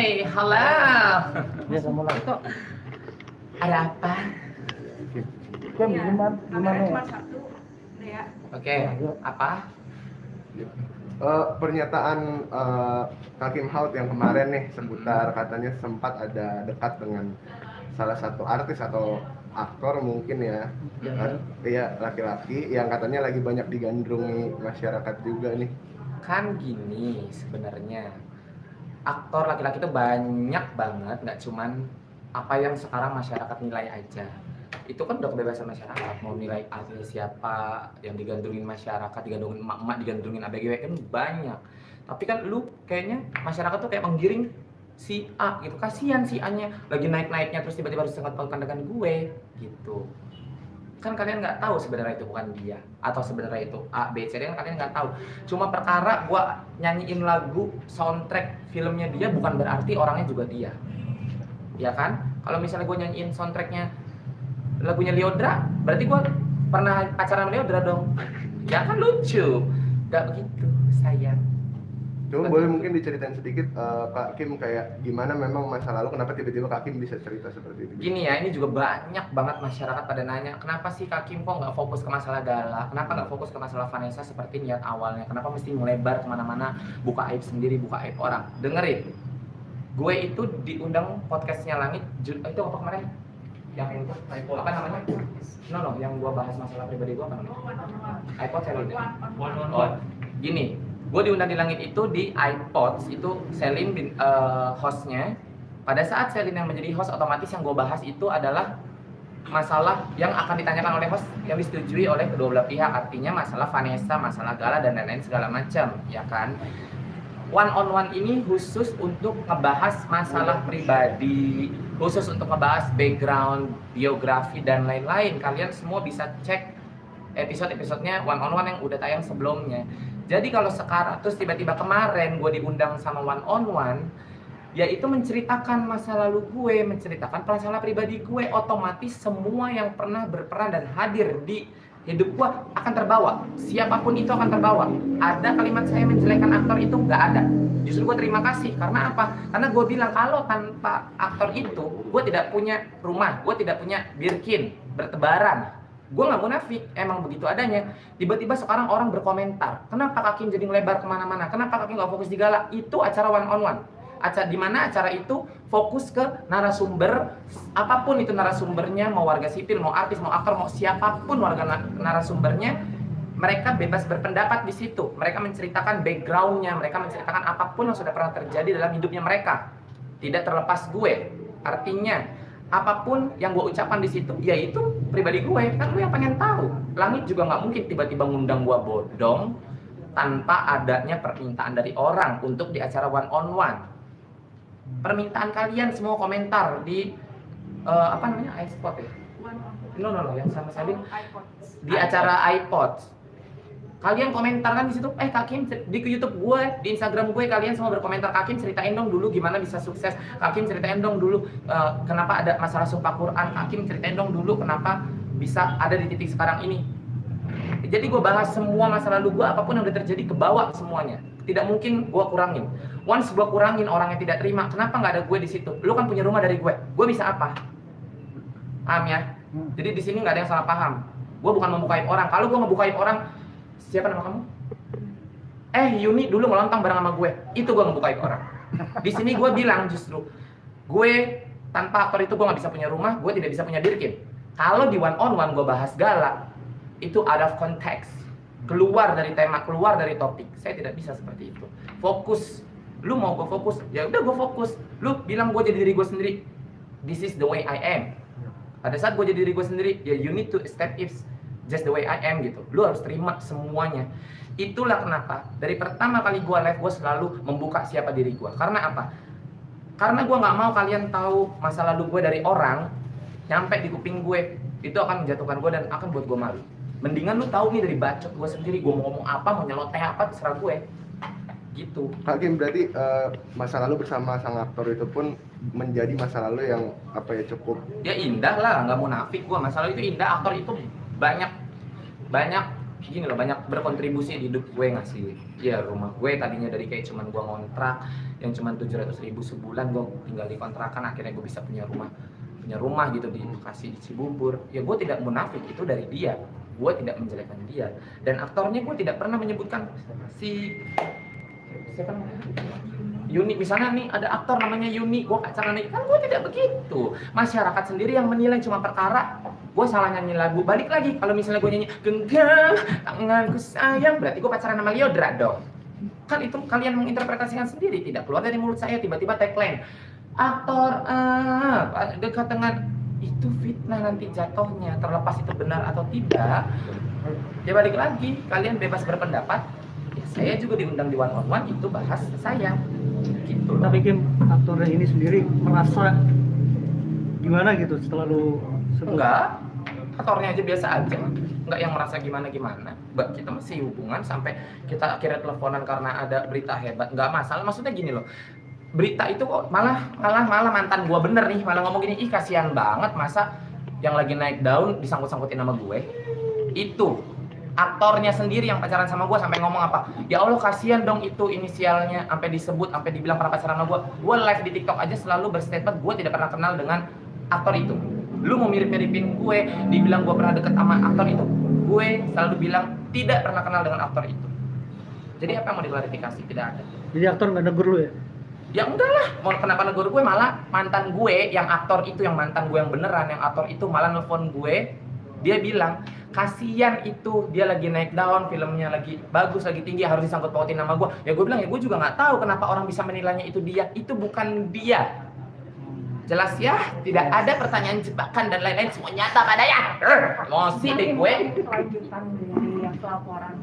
Hey, halo. Dia kamu lagi kok. Ada apa? Kim, gimana Kameranya ya? cuma satu, udah ya. Oke, apa? Pernyataan Hakim Haut yang kemarin nih seputar katanya sempat ada dekat dengan salah satu artis atau aktor mungkin ya, iya laki-laki yang katanya lagi banyak digandrungi masyarakat juga nih. Kan gini sebenarnya, aktor laki-laki itu banyak banget, nggak cuman apa yang sekarang masyarakat nilai aja. Itu kan udah kebebasan masyarakat, mau nilai artis siapa, yang digandrungin masyarakat, digandrungin emak-emak, digandrungin ABG kan banyak. Tapi kan lu kayaknya masyarakat tuh kayak menggiring si A gitu, kasihan si A-nya lagi naik-naiknya terus tiba-tiba harus sangat pautkan dengan gue gitu. Kan kalian nggak tahu sebenarnya itu bukan dia, atau sebenarnya itu A, B, C, D, kan kalian nggak tahu. Cuma perkara gua nyanyiin lagu soundtrack filmnya dia bukan berarti orangnya juga dia, ya kan? Kalau misalnya gua nyanyiin soundtracknya lagunya Lyodra, berarti gua pernah pacaran sama Lyodra dong. Ya kan lucu, nggak begitu sayang. Cuma boleh mungkin diceritain sedikit Kak Kim kayak gimana memang masa lalu, kenapa tiba-tiba Kak Kim bisa cerita seperti itu? Gini ya, ini juga banyak banget masyarakat pada nanya, kenapa sih Kak Kim kok nggak fokus ke masalah Gala? Kenapa nggak fokus ke masalah Vanessa seperti niat awalnya? Kenapa mesti melebar kemana-mana, buka aib sendiri, buka aib orang? Dengerin, gue itu diundang podcastnya Langit, itu apa kemarin? Yang itu, apa namanya? No, yang gue bahas masalah pribadi gue apa namanya? iPod Selin. Oh, gini, gue diundang di Langit itu di iPods, itu Selin hostnya. Pada saat Selin yang menjadi host, otomatis yang gue bahas itu adalah masalah yang akan ditanyakan oleh host yang disetujui oleh kedua belah pihak. Artinya masalah Vanessa, masalah Gala, dan lain-lain segala macam, ya kan? One on one ini khusus untuk ngebahas masalah pribadi, khusus untuk ngebahas background, biografi, dan lain-lain. Kalian semua bisa cek episode-episodenya one on one yang udah tayang sebelumnya. Jadi kalau sekarang terus tiba-tiba kemarin gue diundang sama one on one, yaitu menceritakan masa lalu gue, menceritakan masalah pribadi gue, otomatis semua yang pernah berperan dan hadir di hidup gue akan terbawa. Siapapun itu akan terbawa. Ada kalimat saya menjelekan aktor itu nggak ada. Justru gue terima kasih. Karena apa? Karena gue bilang kalau tanpa aktor itu, gue tidak punya rumah, gue tidak punya Birkin bertebaran. Gue nggak munafik, emang begitu adanya. Tiba-tiba sekarang orang berkomentar, kenapa Kak Kim jadi ngelebar kemana-mana? Kenapa Kak Kim nggak fokus di Gala? Itu acara one on one. Di mana acara itu fokus ke narasumber, apapun itu narasumbernya, mau warga sipil, mau artis, mau aktor, mau siapapun narasumbernya, mereka bebas berpendapat di situ. Mereka menceritakan backgroundnya, mereka menceritakan apapun yang sudah pernah terjadi dalam hidupnya mereka. Tidak terlepas gue. Artinya apapun yang gue ucapkan di situ, yaitu pribadi gue. Kan gue yang pengen tahu. Langit juga nggak mungkin tiba-tiba ngundang gue bodong tanpa adanya permintaan dari orang untuk di acara one on one. Permintaan kalian semua komentar di apa namanya, iSpot ya? No, yang sama Sabin di acara iPods. Kalian komentar kan di situ, Kak Kim, di YouTube gue, di Instagram gue, kalian semua berkomentar, Kak Kim ceritain dong dulu gimana bisa sukses, Kak Kim ceritain dong dulu kenapa ada masalah sumpah Quran, Kak Kim ceritain dong dulu kenapa bisa ada di titik sekarang ini. Jadi gue bahas semua masa lalu gue, apapun yang udah terjadi ke bawah semuanya. Tidak mungkin gue kurangin. Once gue kurangin, orang yang tidak terima, kenapa nggak ada gue di situ? Lu kan punya rumah dari gue bisa apa? Paham ya? Jadi di sini nggak ada yang salah paham. Gue bukan membukain orang. Kalau gue ngebukain orang, siapa nama kamu? Yuni dulu ngelontong bareng sama gue. Itu gue ngebukain orang. Di sini gue bilang justru, gue tanpa aktor itu gue nggak bisa punya rumah, gue tidak bisa punya Birkin. Kalau di one on one gue bahas Gala, itu out of context, keluar dari tema, keluar dari topik. Saya tidak bisa seperti itu. Fokus. Lu mau gue fokus, ya udah gue fokus. Lu bilang gue jadi diri gue sendiri. This is the way I am. Pada saat gue jadi diri gue sendiri, ya you need to accept it just the way I am gitu. Lu harus terima semuanya. Itulah kenapa dari pertama kali gue live, gue selalu membuka siapa diri gue. Karena apa? Karena gue nggak mau kalian tahu masa lalu gue dari orang, nyampe di kuping gue, itu akan menjatuhkan gue dan akan buat gue malu. Mendingan lu tahu nih dari bacot gue sendiri, gue mau ngomong apa, mau nyeloteh apa, terserah gue. Gitu. Kak Kim, berarti masa lalu bersama sang aktor itu pun menjadi masa lalu yang apa ya, cukup Ya indah lah, nggak munafik gue. Masa lalu itu indah, aktor itu banyak gini loh, banyak berkontribusi di hidup gue, ngasih ya rumah gue tadinya dari kayak cuman gue ngontrak yang cuman 700.000 sebulan, gue tinggal di kontrakan, akhirnya gue bisa punya rumah gitu di Bekasi, di Cibubur. Ya gue tidak munafik, itu dari dia, gue tidak menjelekkan dia. Dan aktornya gue tidak pernah menyebutkan si siapa namanya Yuni, misalnya nih ada aktor namanya Yuni, gue pacaran nih, kan gue tidak begitu. Masyarakat sendiri yang menilai cuma perkara gue salah nyanyi lagu. Balik lagi, kalau misalnya gue nyanyi genggam tanganku sayang, berarti gue pacaran sama Lyodra dong. Kan itu kalian menginterpretasikan sendiri, tidak keluar dari mulut saya tiba-tiba tagline aktor dekat dengan itu fitnah nanti jatuhnya, terlepas itu benar atau tidak. Ya balik lagi, kalian bebas berpendapat. Ya, saya juga diundang di one on one, itu bahas saya gitu loh. Tapi Kim, aktornya ini sendiri merasa gimana gitu setelah lu sebut? Enggak, aktornya aja biasa aja, enggak yang merasa gimana-gimana. Kita masih hubungan sampai kita akhirnya teleponan karena ada berita hebat, enggak masalah. Maksudnya gini loh, berita itu kok malah mantan gua bener nih, malah ngomong gini, ih kasihan banget masa yang lagi naik daun disangkut-sangkutin sama gue. Itu aktornya sendiri yang pacaran sama gue sampai ngomong apa, ya Allah kasihan dong itu inisialnya, sampai disebut, sampai dibilang pernah pacaran sama gue. Gue live di TikTok aja selalu berstatement gue tidak pernah kenal dengan aktor itu. Lu mau mirip-miripin gue, dibilang gue pernah deket sama aktor itu, gue selalu bilang tidak pernah kenal dengan aktor itu. Jadi apa yang mau diklarifikasi? Tidak ada. Jadi aktor nggak negur lu ya? Ya enggak lah, mau kenapa negur gue, malah mantan gue yang aktor itu, yang mantan gue yang beneran, yang aktor itu malah nelfon gue. Dia bilang, kasian itu, dia lagi naik daun, filmnya lagi bagus, lagi tinggi, harus disangkut pautin nama gue. Ya gue bilang, ya gue juga nggak tahu kenapa orang bisa menilainya itu dia. Itu bukan dia. Jelas ya, tidak ada pertanyaan jebakan dan lain-lain, semua nyata padanya. Emosi deh gue. Kelanjutan dari yang pelaporan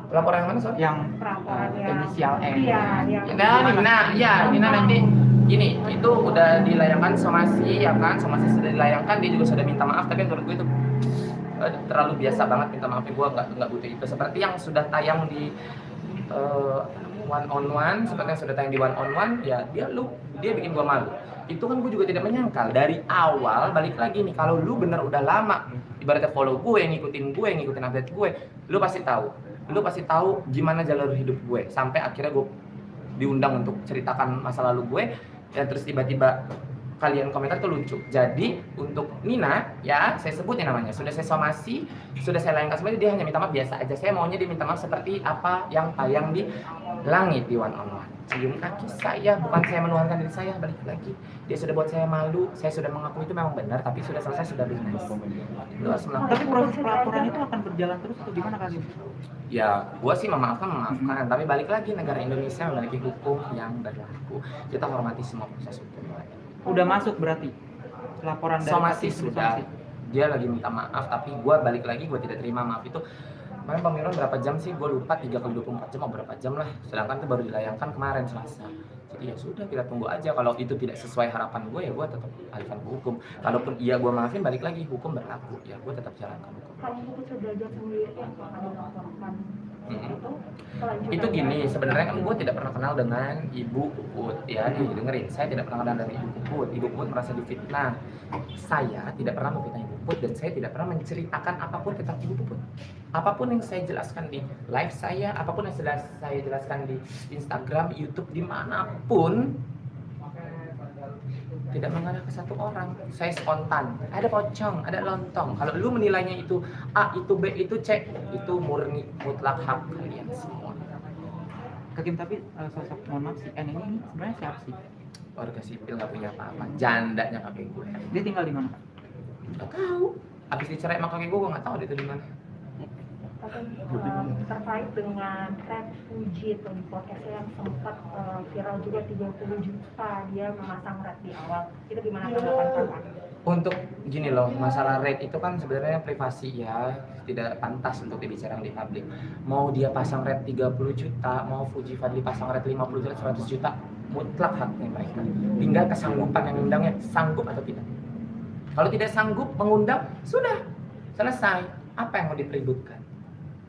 Laporan yang mana, Sob? Yang pelaporan yang inisial M. Iya, yang Nina nanti gini, itu udah dilayangkan somasi, ya kan? Somasi sudah dilayangkan, dia juga sudah minta maaf, tapi menurut gue itu terlalu biasa banget minta maafnya. Gue nggak butuh itu. Seperti yang sudah tayang di one on one, seperti yang sudah tayang di one on one, ya dia bikin gue malu. Itu kan gue juga tidak menyangkal dari awal. Balik lagi nih, kalau lu bener udah lama ibaratnya follow gue, ngikutin update gue, lu pasti tahu gimana jalur hidup gue sampai akhirnya gue diundang untuk ceritakan masa lalu gue, ya terus tiba-tiba kalian komentar tuh lucu. Jadi untuk Nina, ya saya sebutin namanya, sudah saya somasi, sudah saya layangkan semuanya, dia hanya minta maaf biasa aja. Saya maunya dia minta maaf seperti apa yang tayang di langit di one on one. Cium kaki saya, bukan saya menuhankan diri saya. Balik lagi, dia sudah buat saya malu, saya sudah mengaku itu memang benar, tapi sudah selesai, sudah lunas. Lu harus melakukan. Tapi proses pelaporan itu akan berjalan terus atau gimana Kak? Ya, gua sih memaafkan, tapi balik lagi negara Indonesia memiliki hukum yang berlaku. Kita hormati semua proses hukum. Udah masuk berarti laporan dari Somasi Kak Kim sudah. somasi. Dia lagi minta maaf, tapi gua balik lagi, gua tidak terima maaf itu. Kemarin Bang Miron berapa jam sih? Gue lupa, 3x24 jam atau berapa jam lah. Sedangkan itu baru dilayangkan kemarin Selasa. Jadi ya sudah, kita tunggu aja. Kalau itu tidak sesuai harapan gue, ya gue tetap alihkan ke hukum. Kalaupun iya gue maafin, balik lagi hukum berlaku. Ya gue tetap jalankan hukum. kalau buku belajar sendiri yang akan dilaporkan Itu gini, sebenarnya kan gue tidak pernah kenal dengan Ibu Puput, ya nih dengerin. Saya tidak pernah kenal dengan Ibu Puput. Ibu Puput merasa difitnah. Saya tidak pernah memfitnah Ibu Puput dan saya tidak pernah menceritakan apapun tentang Ibu Puput. Apapun yang saya jelaskan di live saya, apapun yang sudah saya jelaskan di Instagram, YouTube, dimanapun, tidak mengarah ke satu orang. Saya spontan. Ada pocong, ada lontong. Kalau lu menilainya itu A, itu B, itu C, itu murni mutlak hak kalian semua. Kak Kim, tapi sosok mohon maaf si N ini sebenarnya siapa sih? Warga sipil nggak punya apa-apa. Jandanya kakek gue. Dia tinggal di mana Kak? Nggak tahu. Abis dicerai sama kakek gue nggak tahu dia itu di mana. terkait dengan Red Fuji atau di podcastnya yang sempat viral juga 30 juta dia memasang red di awal, itu gimana tanggapan Kakak? Untuk gini loh, masalah rate itu kan sebenarnya privasi ya, tidak pantas untuk dibicarakan di publik. Mau dia pasang rate 30 juta, mau Fuji Fadli pasang rate 50 juta, 100 juta, mutlak haknya mereka. Tinggal kesanggupan yang mengundangnya, sanggup atau tidak. Kalau tidak sanggup mengundang, sudah selesai. Apa yang mau dipeributkan?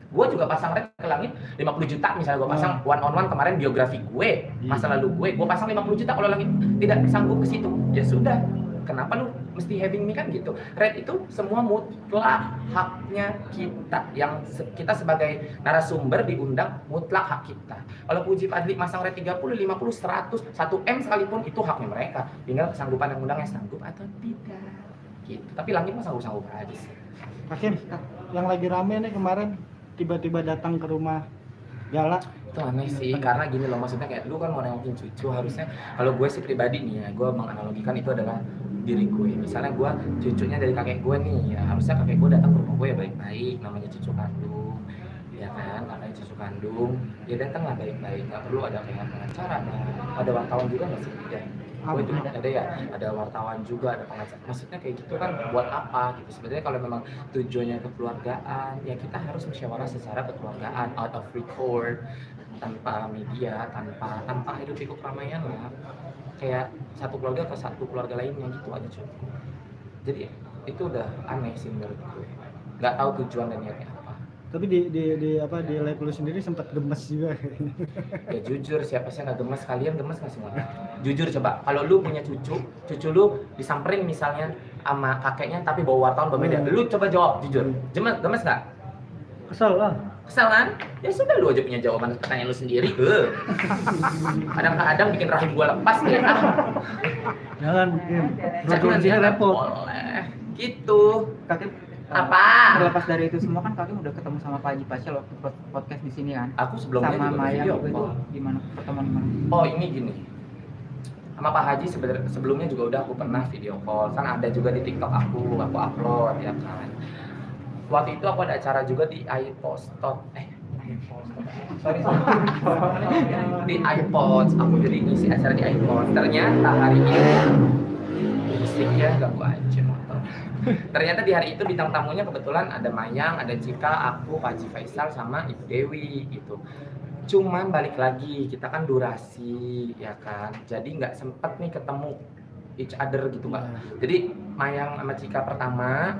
Gue juga pasang rate ke langit 50 juta, misalnya gue pasang one on one kemarin biografi gue, masa lalu gue pasang 50 juta. Kalau langit tidak sanggup ke situ, ya sudah. kenapa lu mesti having me kan gitu. Rate itu semua mutlak haknya kita, yang kita sebagai narasumber diundang mutlak hak kita. Kalau Puji Fadli masang rate 30, 50, 100, 1M sekalipun itu haknya mereka, tinggal kesanggupan yang undangnya sanggup atau tidak gitu. Tapi Langit mah sanggup-sanggup aja sih. Hakim, yang lagi rame nih kemarin tiba-tiba datang ke rumah Gala. Itu aneh sih, karena gini loh, maksudnya kayak lu kan mau nengokin cucu, harusnya kalau gue sih pribadi nih ya, gue menganalogikan itu adalah diri gue. Misalnya gue cucunya dari kakek gue nih, ya harusnya kakek gue datang ke rumah gue ya baik-baik, namanya cucu kandung, ya kan, namanya cucu kandung, ya datanglah baik-baik, nggak perlu ada kayak pengacara, ada wartawan juga nggak sih? Ya. Gue itu ada ya, ada wartawan juga, ada pengacara. Maksudnya kayak gitu kan buat apa gitu? Sebenarnya kalau memang tujuannya kekeluargaan, ya kita harus musyawarah secara kekeluargaan, out of record, tanpa media, tanpa hidup pikuk keramaian lah. Kayak satu keluarga ke satu keluarga lainnya gitu aja cukup. Jadi itu udah aneh sih menurut gue. Nggak tahu tujuan dan niatnya apa. Tapi di live lu sendiri sempat gemes juga. Ya jujur, siapa sih nggak gemes? Kalian gemes nggak semua? Jujur coba, kalau lu punya cucu lu disamperin misalnya sama kakeknya tapi bawa wartawan berbeda, lu coba jawab jujur, gemes nggak? Kesel lah. Kesel kan? Ya sudah, lu aja punya jawaban pertanyaan lu sendiri. Kadang-kadang bikin rahim gua lepas ya. Jangan, Kim. Jangan Produksinya ya, repot. boleh. Gitu. Kakim, Apa? terlepas dari itu semua kan Kakim udah ketemu sama Pak Haji Pasha waktu podcast di sini kan. Aku sebelumnya Sama juga Maya video juga itu call. gimana pertemuan gimana? Oh ini gini, sama Pak Haji sebelumnya juga udah aku pernah video call, kan ada juga di TikTok aku upload ya kan. Waktu itu aku ada acara juga di iPostot, sorry. Di iPods, aku jadi ngisi acara di iPods. Ternyata hari ini musik ya ganggu aja motor. Ternyata di hari itu bintang tamunya kebetulan ada Mayang, ada Cika, aku, Pak Haji Faisal sama Ibu Dewi gitu. Cuman balik lagi, kita kan durasi ya kan, jadi nggak sempet nih ketemu each other gitu Mbak. Jadi Mayang sama Cika pertama,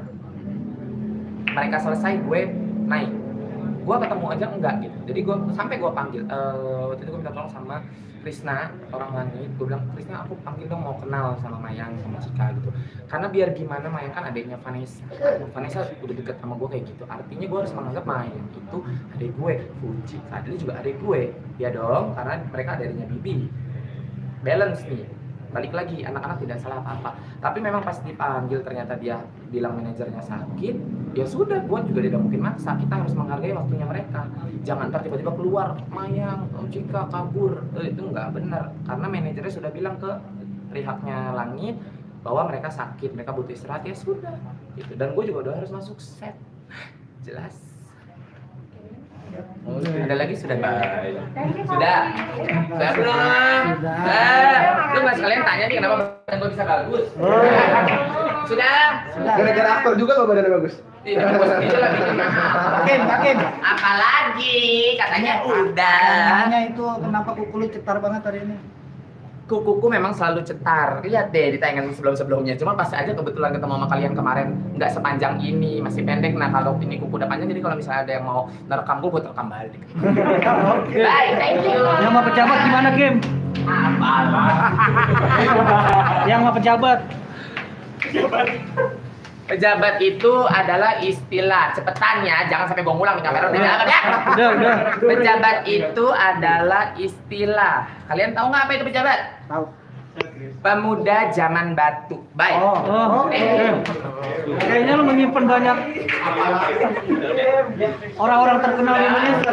mereka selesai gue naik, gue ketemu aja enggak gitu. Jadi gue sampai gue panggil, waktu itu gue minta tolong sama Krisna orang Langit, gue bilang Krisna aku panggil dong, mau kenal sama Mayang sama Cika gitu. Karena biar gimana, Mayang kan adiknya Vanessa udah deket sama gue kayak gitu. Artinya gue harus menganggap Mayang itu adik gue, Puji Fadli juga adik gue, ya dong, karena mereka adiknya Bibi. Balance nih. Balik lagi, anak-anak tidak salah apa-apa. Tapi memang pas dipanggil ternyata dia bilang manajernya sakit, ya sudah, gue juga tidak mungkin maksa. Kita harus menghargai waktunya mereka. Jangan ntar tiba-tiba keluar, Mayang, Cika kabur, itu nggak benar. Karena manajernya sudah bilang ke pihaknya Langit bahwa mereka sakit, mereka butuh istirahat, ya sudah. Gitu. Dan gue juga udah harus masuk set, jelas. Ada lagi sudah Sudah belum? Lu nggak sekalian tanya nih kenapa badan gue bisa bagus? Sudah. Gara-gara aktor juga lo badannya bagus. Tidak bagus itu lagi. Hakim. Apalagi katanya udah. Tanya itu kenapa kuku lu cetar banget hari ini? Kukuku memang selalu cetar. Lihat deh di tayangan sebelum-sebelumnya. Cuma pas aja kebetulan ketemu sama kalian kemarin nggak sepanjang ini, masih pendek. Nah kalau ini kuku udah panjang, jadi kalau misalnya ada yang mau nerekam gue buat rekam balik. Oke. Bye, thank you. Yang mau pejabat gimana, Kim? Yang mau pejabat. Pejabat itu adalah istilah, cepetan ya, jangan sampai gua ngulang di kamera. Udah. Pejabat itu adalah istilah. Kalian tahu nggak apa itu pejabat? Tahu. Pemuda zaman batu. Baik. Oh. Kayaknya lu menyimpan banyak orang-orang terkenal di Indonesia.